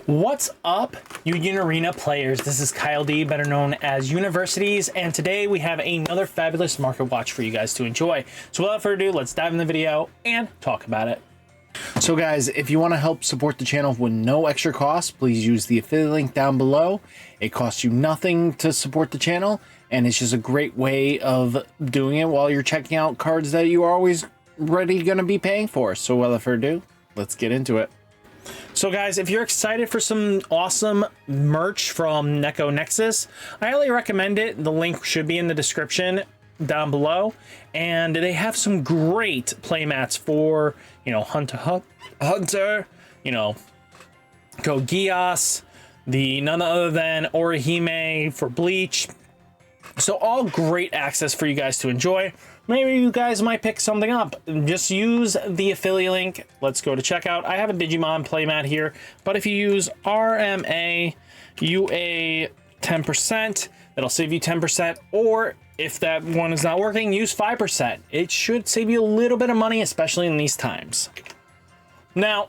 What's up, Union Arena players? This is Kyle D, better known as Universities, and today we have another fabulous market watch for you guys to enjoy. So without further ado, let's dive in the video and talk about it. So guys, if you want to help support the channel with no extra cost, please use the affiliate link down below. It costs you nothing to support the channel, and it's just a great way of doing it while you're checking out cards that you are always ready going to be paying for. So without further ado, let's get into it. So guys, if you're excited for some awesome merch from Neko Nexus, I highly recommend it. The link should be in the description down below, and they have some great playmats for, you know, Hunter, you know, go Geass, the none other than Orihime for Bleach. So all great access for you guys to enjoy. Maybe you guys might pick something up. Just use the affiliate link. Let's go to checkout. I have a Digimon playmat here, but if you use RMA UA 10%, that'll save you 10%. Or if that one is not working, use 5%. It should save you a little bit of money, especially in these times. Now,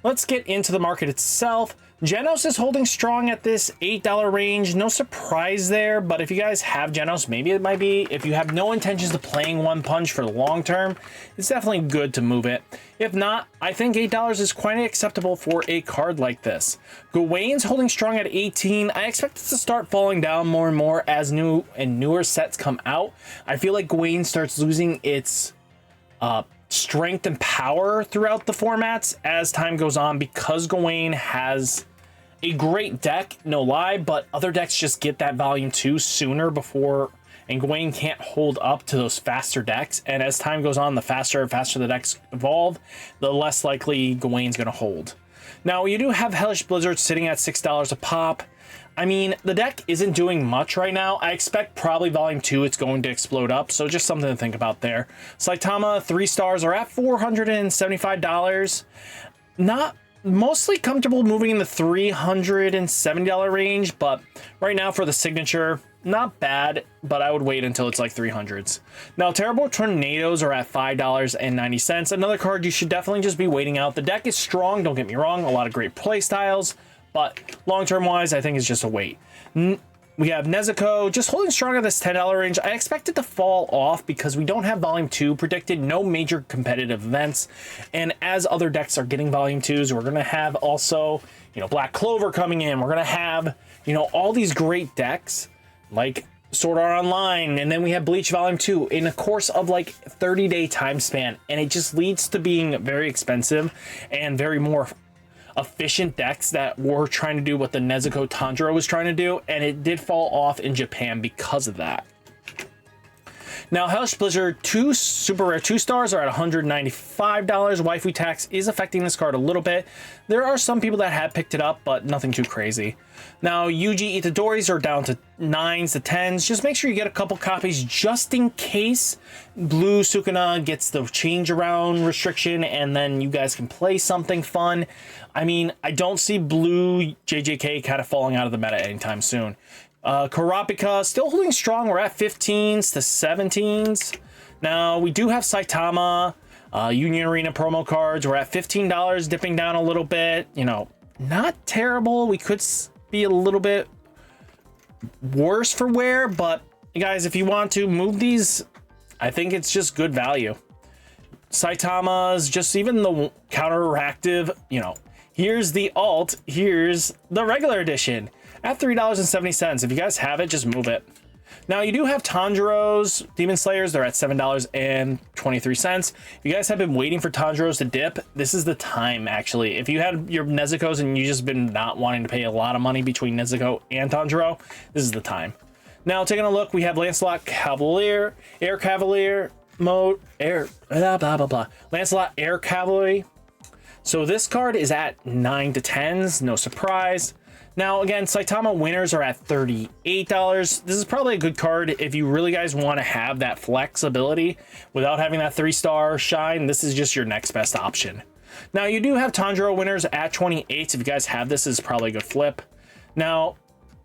let's get into the market itself. Genos is holding strong at this $8 range. No surprise there, but if you guys have Genos, maybe it might be, if you have no intentions of playing One Punch for the long term, it's definitely good to move it. If not, I think $8 is quite acceptable for a card like this. Gawaine's holding strong at 18. I expect it to start falling down more and more as new and newer sets come out. I feel like Gawaine starts losing its strength and power throughout the formats as time goes on, because Gawaine has a great deck, no lie, but other decks just get that volume 2 sooner before, and Gawaine can't hold up to those faster decks. And as time goes on, the faster the decks evolve, the less likely Gawaine's going to hold. Now, you do have Hellish Blizzard sitting at $6 a pop. I mean, the deck isn't doing much right now. I expect probably volume 2 it's going to explode up, so just something to think about there. Saitama 3 stars are at $475. Not mostly comfortable moving in the $370 range, but right now for the signature, not bad, but I would wait until it's like 300s. Now, Terrible Tornadoes are at $5.90. Another card you should definitely just be waiting out. The deck is strong, don't get me wrong, a lot of great play styles, but long-term wise, I think it's just a wait. We have Nezuko just holding strong at this $10 range. I expect it to fall off because we don't have volume 2 predicted, no major competitive events. And as other decks are getting volume 2s, we're going to have also, you know, Black Clover coming in. We're going to have, you know, all these great decks like Sword Art Online, and then we have Bleach Volume 2 in a course of like 30-day time span. And it just leads to being very expensive and very more efficient decks that were trying to do what the Nezuko Tanjiro was trying to do, and it did fall off in Japan because of that. Now, Hellish Blizzard 2 super rare 2 stars are at $195. Waifu tax is affecting this card a little bit. There are some people that have picked it up, but nothing too crazy. Now, Yuji Itadoris are down to 9s to 10s. Just make sure you get a couple copies just in case Blue Sukuna gets the change around restriction, and then you guys can play something fun. I mean, I don't see Blue JJK kind of falling out of the meta anytime soon. Kurapika still holding strong. We're at 15s to 17s. Now, we do have Saitama, Union Arena promo cards. We're at $15, dipping down a little bit. You know, not terrible. We could be a little bit worse for wear, but guys, if you want to move these, I think it's just good value. Saitama's just even the counteractive, you know, here's the alt, here's the regular edition at $3.70. If you guys have it, just move it. Now, you do have Tanjiro's Demon Slayers. They're at $7.23. If you guys have been waiting for Tanjiro's to dip, this is the time, actually. If you had your Nezuko's and you just been not wanting to pay a lot of money between Nezuko and Tanjiro, this is the time. Now, taking a look, we have Lancelot Cavalier, Air Cavalier mode, Lancelot Air Cavalry. So this card is at 9 to 10s, no surprise. Now, again, Saitama winners are at $38. This is probably a good card if you really guys want to have that flexibility without having that 3-star shine. This is just your next best option. Now, you do have Tanjiro winners at 28. If you guys have this, is probably a good flip. Now,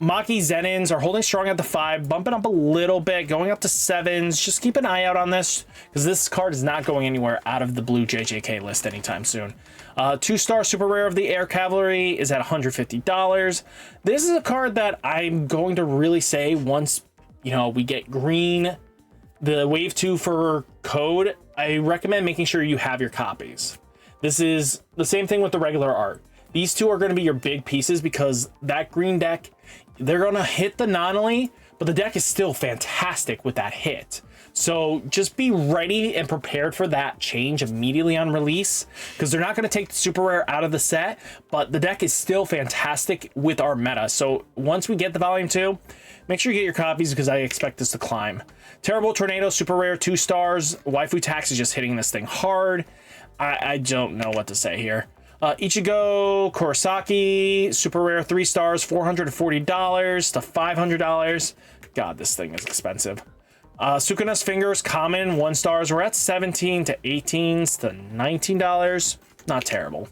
Maki Zenins are holding strong at the 5, bumping up a little bit, going up to 7s. Just keep an eye out on this, because this card is not going anywhere out of the blue JJK list anytime soon. 2-star super rare of the Air Cavalry is at $150. This is a card that I'm going to really say once, you know, we get green, the wave 2 for code, I recommend making sure you have your copies. This is the same thing with the regular art. These two are going to be your big pieces, because that green deck, they're going to hit the non-elite, but the deck is still fantastic with that hit. So just be ready and prepared for that change immediately on release, because they're not going to take the super rare out of the set, but the deck is still fantastic with our meta. So once we get the volume 2, make sure you get your copies, because I expect this to climb. Terrible Tornado super rare 2 stars. Waifu Tax is just hitting this thing hard. I don't know what to say here. Ichigo Kurosaki super rare 3 stars, $440 to $500. God, this thing is expensive. Sukuna's Fingers common 1 stars. We're at 17 to 18s to $19. Not terrible.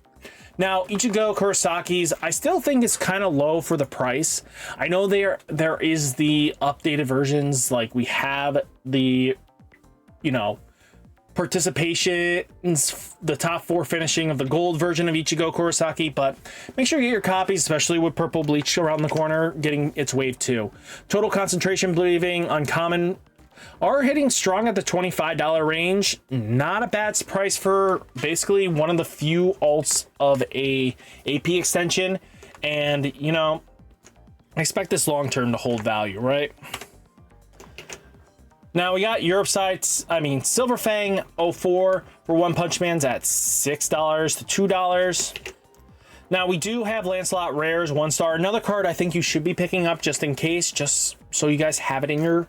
Now, Ichigo Kurosaki's, I still think it's kind of low for the price. I know there is the updated versions, like we have the, you know, participations, the top 4 finishing of the gold version of Ichigo Kurosaki, but make sure you get your copies, especially with Purple Bleach around the corner getting its wave 2. Total Concentration Believing uncommon are hitting strong at the $25 range. Not a bad price for basically one of the few alts of a AP extension, and you know, I expect this long term to hold value, right? Now we got Europe sites. I mean, Silver Fang 04 for One Punch Man's at $6 to $2. Now we do have Lancelot Rares 1 star. Another card I think you should be picking up just in case, just so you guys have it in your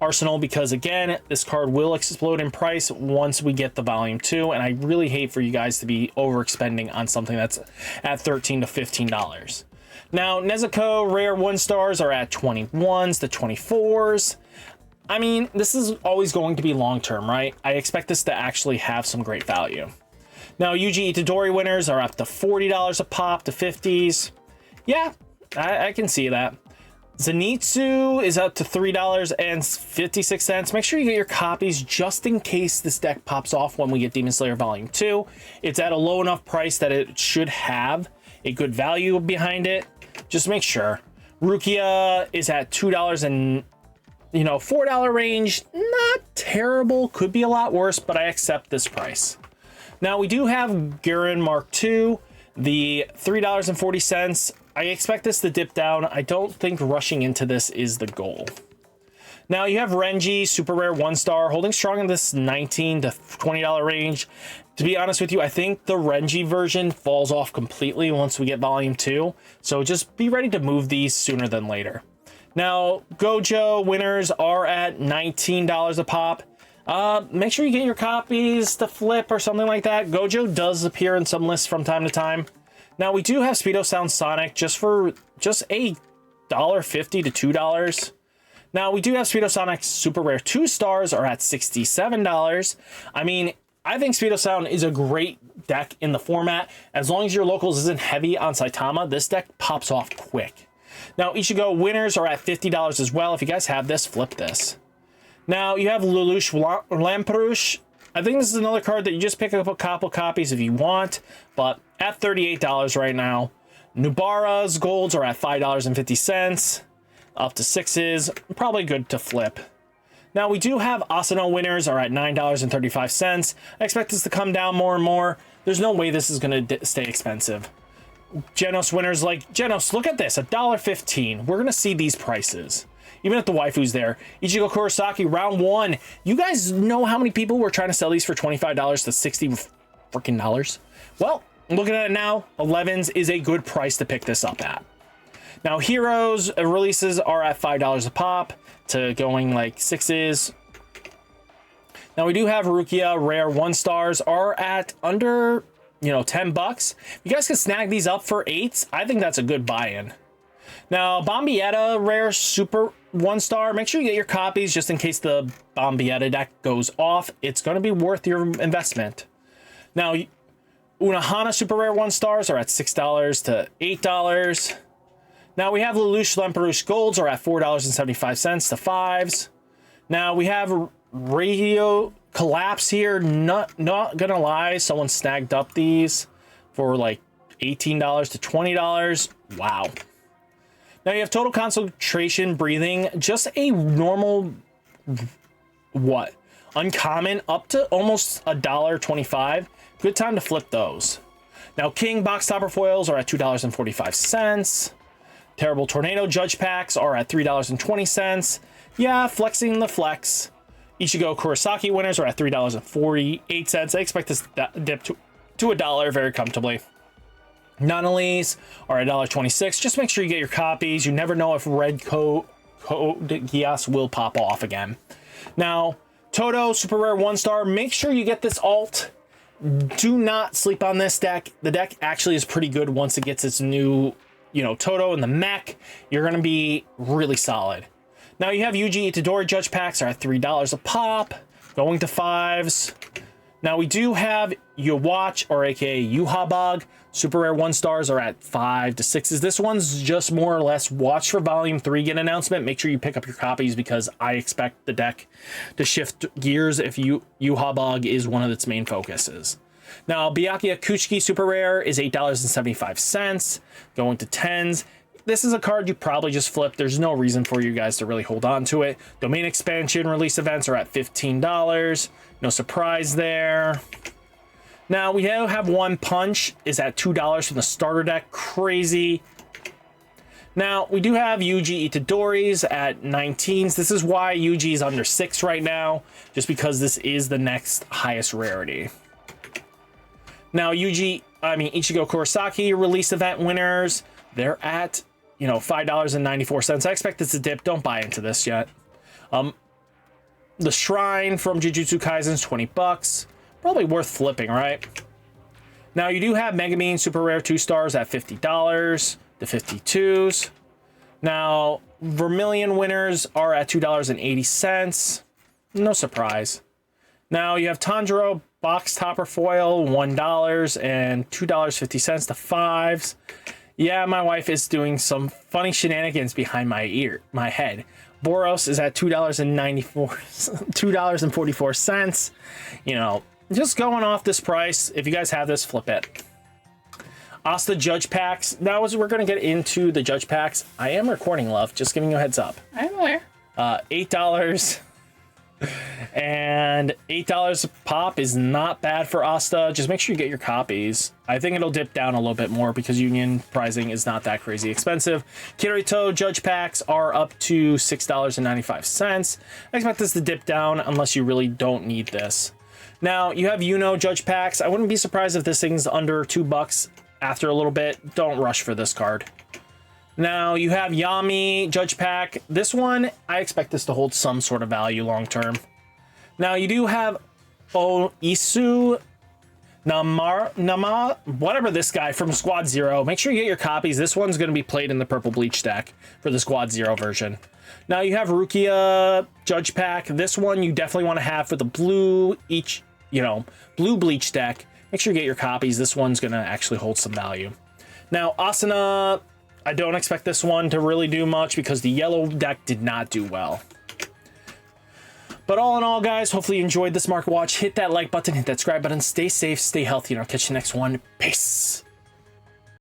arsenal, because again, this card will explode in price once we get the volume 2, and I really hate for you guys to be overexpending on something that's at $13 to $15. Now Nezuko rare 1 stars are at 21s to 24s. I mean, this is always going to be long term, right? I expect this to actually have some great value. Now Yuji Itadori winners are up to $40 a pop to 50s. Yeah, I can see that. Zenitsu is up to $3.56. Make sure you get your copies just in case this deck pops off when we get Demon Slayer Volume 2. It's at a low enough price that it should have a good value behind it. Just make sure. Rukia is at $2 and, you know, $4 range. Not terrible. Could be a lot worse, but I accept this price. Now we do have Gurren Mark II, the $3.40. I expect this to dip down. I don't think rushing into this is the goal. Now you have Renji, super rare 1 star, holding strong in this $19 to $20 range. To be honest with you, I think the Renji version falls off completely once we get volume 2. So just be ready to move these sooner than later. Now, Gojo winners are at $19 a pop. Make sure you get your copies to flip or something like that. Gojo does appear in some lists from time to time. Now we do have Speedo Sound Sonic just for a $1.50 to $2. Now we do have Speedo Sonic super rare 2 stars are at $67. I mean, I think Speedo Sound is a great deck in the format. As long as your locals isn't heavy on Saitama, this deck pops off quick. Now Ichigo winners are at $50 as well. If you guys have this, flip this. Now you have Lelouch Lamperouche. I think this is another card that you just pick up a couple copies if you want, but at $38 right now. Nubara's golds are at $5.50, up to 6s, probably good to flip. Now we do have Asano winners are at $9.35. I expect this to come down more and more. There's no way this is going to stay expensive. Genos winners, like Genos, look at this, $1.15. We're going to see these prices. Even at the waifus there. Ichigo Kurosaki, round 1. You guys know how many people were trying to sell these for $25 to $60 freaking dollars? Well, looking at it now, 11s is a good price to pick this up at. Now, Heroes releases are at $5 a pop to going like 6s. Now, we do have Rukia rare 1 stars are at under, you know, $10. You guys can snag these up for 8s. I think that's a good buy-in. Now, Bombietta rare super 1 star. Make sure you get your copies just in case the Bombietta deck goes off. It's going to be worth your investment. Now, Unohana super rare 1 stars are at $6 to $8. Now we have Lelouch Lemperouche Golds are at $4.75 to 5s. Now we have Radio Collapse here. Not gonna lie, someone snagged up these for like $18 to $20. Wow. Now you have Total Concentration Breathing, just a normal, what? Uncommon, up to almost $1.25. Good time to flip those. Now King Box Topper Foils are at $2.45. Terrible Tornado Judge Packs are at $3.20. Yeah, flexing the flex. Ichigo Kurosaki winners are at $3.48. I expect this dip to $1 very comfortably. Nonalies are at $1.26. Just make sure you get your copies. You never know if red code Geass will pop off again. Now, Toto Super Rare 1-star. Make sure you get this alt. Do not sleep on this deck. The deck actually is pretty good once it gets its new, Toto and the mech. You're going to be really solid. Now you have Yuji Itadori Judge Packs are at $3 a pop, going to 5s. Now we do have Watch, or aka Yuhabog. Super Rare 1-stars are at 5 to 6s. This one's just more or less watch for Volume 3 get announcement. Make sure you pick up your copies because I expect the deck to shift gears if Yuhabog is one of its main focuses. Now Byakuya Kuchiki Super Rare is $8.75, going to 10s. This is a card you probably just flip. There's no reason for you guys to really hold on to it. Domain expansion release events are at $15. No surprise there. Now we have One Punch is at $2 from the starter deck. Crazy. Now we do have Yuji Itadori's at 19s. This is why Yuji is under 6 right now, just because this is the next highest rarity. Now Ichigo Kurosaki release event winners, they're at $5.94. I expect this to dip. Don't buy into this yet. The Shrine from Jujutsu Kaisen's $20. Probably worth flipping, right? Now you do have Megumin Super Rare 2-stars at $50 to 52s. Now Vermilion winners are at $2.80. No surprise. Now you have Tanjiro Box Topper Foil $1 and $2.50 to 5s. Yeah, my wife is doing some funny shenanigans behind my head. Boros is at $2.44. Just going off this price. If you guys have this, flip it. Asta Judge Packs. Now, as we're going to get into the Judge Packs, I am recording, love. Just giving you a heads up. I'm aware. $8. And $8 a pop is not bad for Asta. Just make sure you get your copies. I think it'll dip down a little bit more because Union pricing is not that crazy expensive. Kirito Judge Packs are up to $6.95. I expect this to dip down unless you really don't need this. Now you have Judge Packs. I wouldn't be surprised if this thing's under $2 after a little bit. Don't rush for this card. Now you have Yami Judge Pack. This one, I expect this to hold some sort of value long term. Now you do have Isu Nama, whatever this guy from Squad Zero. Make sure you get your copies. This one's going to be played in the purple Bleach deck for the Squad Zero version. Now you have Rukia Judge Pack. This one you definitely want to have for the blue blue Bleach deck. Make sure you get your copies. This one's going to actually hold some value. Now Asuna, I don't expect this one to really do much because the yellow deck did not do well. But all in all, guys, hopefully you enjoyed this market watch. Hit that like button, hit that subscribe button. Stay safe, stay healthy, and I'll catch you next one. Peace.